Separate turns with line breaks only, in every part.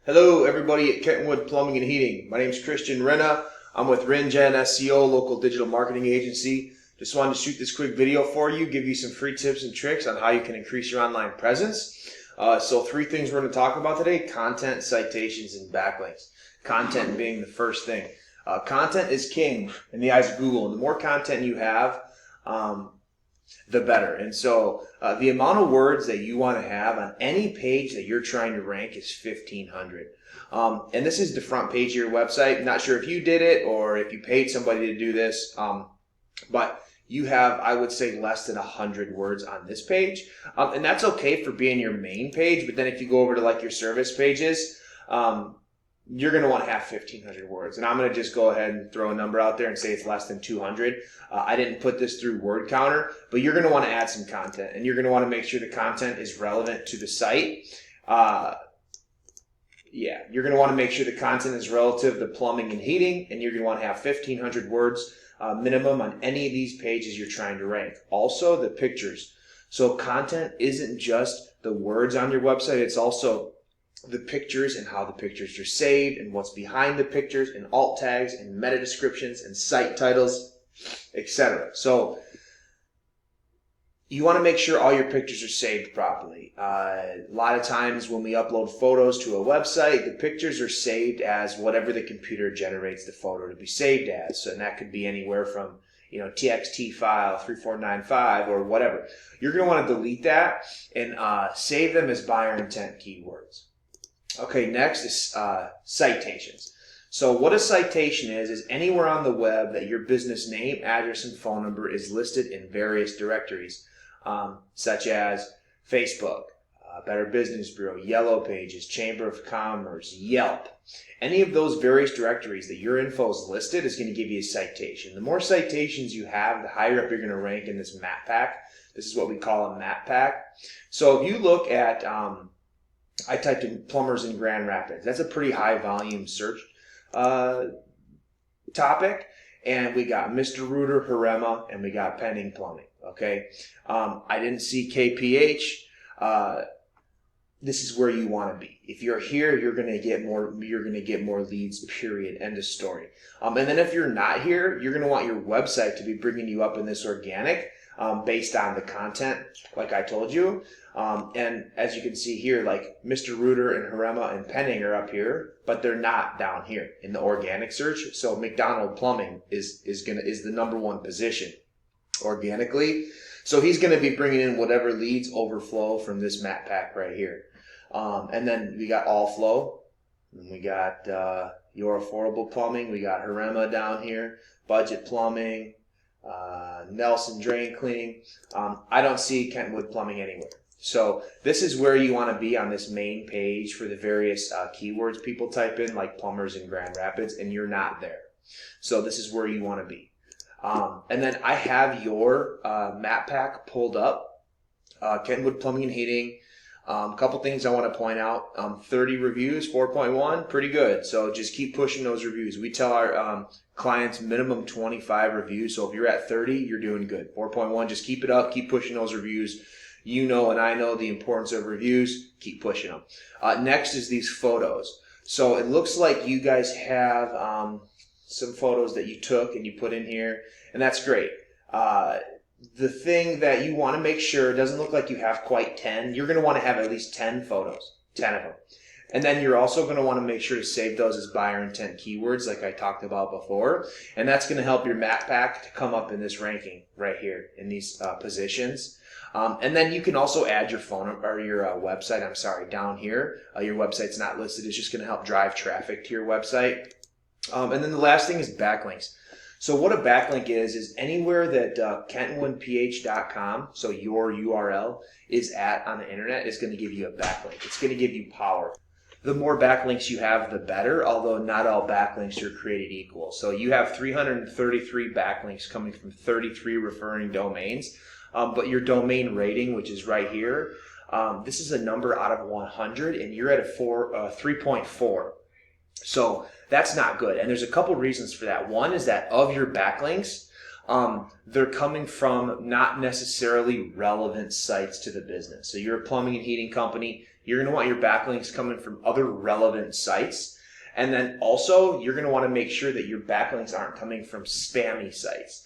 Hello, everybody at Kentwood Plumbing and Heating. My name is Christian Renna. I'm with RenGen SEO, local digital marketing agency. Just wanted to shoot this quick video for you, give you some free tips and tricks on how you can increase your online presence. So 3 things we're going to talk about today: content, citations, and backlinks. Content being the first thing. Content is king in the eyes of Google, and the more content you have, the better. And so the amount of words that you want to have on any page that you're trying to rank is 1,500. And this is the front page of your website. Not sure if you did it or if you paid somebody to do this, but you have, I would say, less than 100 words on this page. And that's okay for being your main page, but then if you go over to like your service pages, you're going to want to have 1,500 words. And I'm going to just go ahead and throw a number out there and say it's less than 200. I didn't put this through word counter, but you're going to want to add some content, and you're going to want to make sure the content is relevant to the site. You're going to want to make sure the content is relative to plumbing and heating, and you're going to want to have 1,500 words minimum on any of these pages you're trying to rank. Also, the pictures. So content isn't just the words on your website, it's also the pictures and how the pictures are saved and what's behind the pictures and alt tags and meta descriptions and site titles, etc. So you want to make sure all your pictures are saved properly. A lot of times when we upload photos to a website, the pictures are saved as whatever the computer generates the photo to be saved as. So that could be anywhere from TXT file 3495 or whatever. You're going to want to delete that and save them as buyer intent keywords. Okay, next is citations. So what a citation is anywhere on the web that your business name, address, and phone number is listed in various directories, such as Facebook, Better Business Bureau, Yellow Pages, Chamber of Commerce, Yelp. Any of those various directories that your info is listed is going to give you a citation. The more citations you have, the higher up you're going to rank in this map pack. This is what we call a map pack. So if you look at I typed in plumbers in Grand Rapids. That's a pretty high volume search topic. And we got Mr. Rooter, Harema, and we got Pending Plumbing. Okay. I didn't see KPH. This is where you want to be. If you're here, you're going to get more leads, period. End of story. And then if you're not here, you're going to want your website to be bringing you up in this organic based on the content, like I told you. And as you can see here, like Mr. Rooter and Harema and Pending are up here, but they're not down here in the organic search. So McDonald Plumbing is the #1 position organically. So he's going to be bringing in whatever leads overflow from this map pack right here. And then we got All Flow, and we got Your Affordable Plumbing. We got Harema down here, Budget Plumbing, Nelson Drain Cleaning. I don't see Kentwood Plumbing anywhere. So this is where you want to be on this main page for the various keywords people type in, like plumbers in Grand Rapids, and you're not there. So this is where you want to be. And then I have your map pack pulled up, Kentwood Plumbing and Heating. A couple things I want to point out. 30 reviews, 4.1, pretty good. So just keep pushing those reviews. We tell our clients minimum 25 reviews. So if you're at 30, you're doing good. 4.1, just keep it up. Keep pushing those reviews. You know and I know the importance of reviews. Keep pushing them. Next is these photos. So it looks like you guys have some photos that you took and you put in here, and that's great. The thing that you want to make sure, it doesn't look like you have quite 10. You're going to want to have at least 10 photos, 10 of them. And then you're also going to want to make sure to save those as buyer intent keywords like I talked about before. And that's going to help your map pack to come up in this ranking right here in these positions. And then you can also add your phone or your website, down here. Your website's not listed. It's just going to help drive traffic to your website. And then the last thing is backlinks. So what a backlink is anywhere that kentwoodph.com, so your URL, is at on the internet, is going to give you a backlink. It's going to give you power. The more backlinks you have, the better, although not all backlinks are created equal. So you have 333 backlinks coming from 33 referring domains, but your domain rating, which is right here, this is a number out of 100, and you're at a 3.4. So that's not good. And there's a couple reasons for that. One is that of your backlinks, they're coming from not necessarily relevant sites to the business. So you're a plumbing and heating company. You're going to want your backlinks coming from other relevant sites. And then also, you're going to want to make sure that your backlinks aren't coming from spammy sites.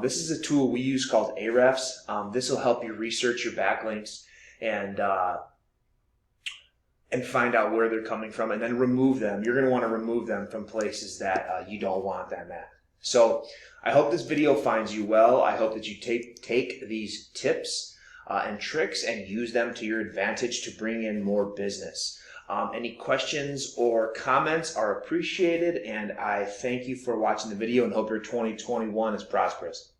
This is a tool we use called Ahrefs. This will help you research your backlinks and find out where they're coming from, and then remove them. You're going to want to remove them from places that you don't want them at. So I hope this video finds you well. I hope that you take these tips and tricks and use them to your advantage to bring in more business. Any questions or comments are appreciated, and I thank you for watching the video and hope your 2021 is prosperous.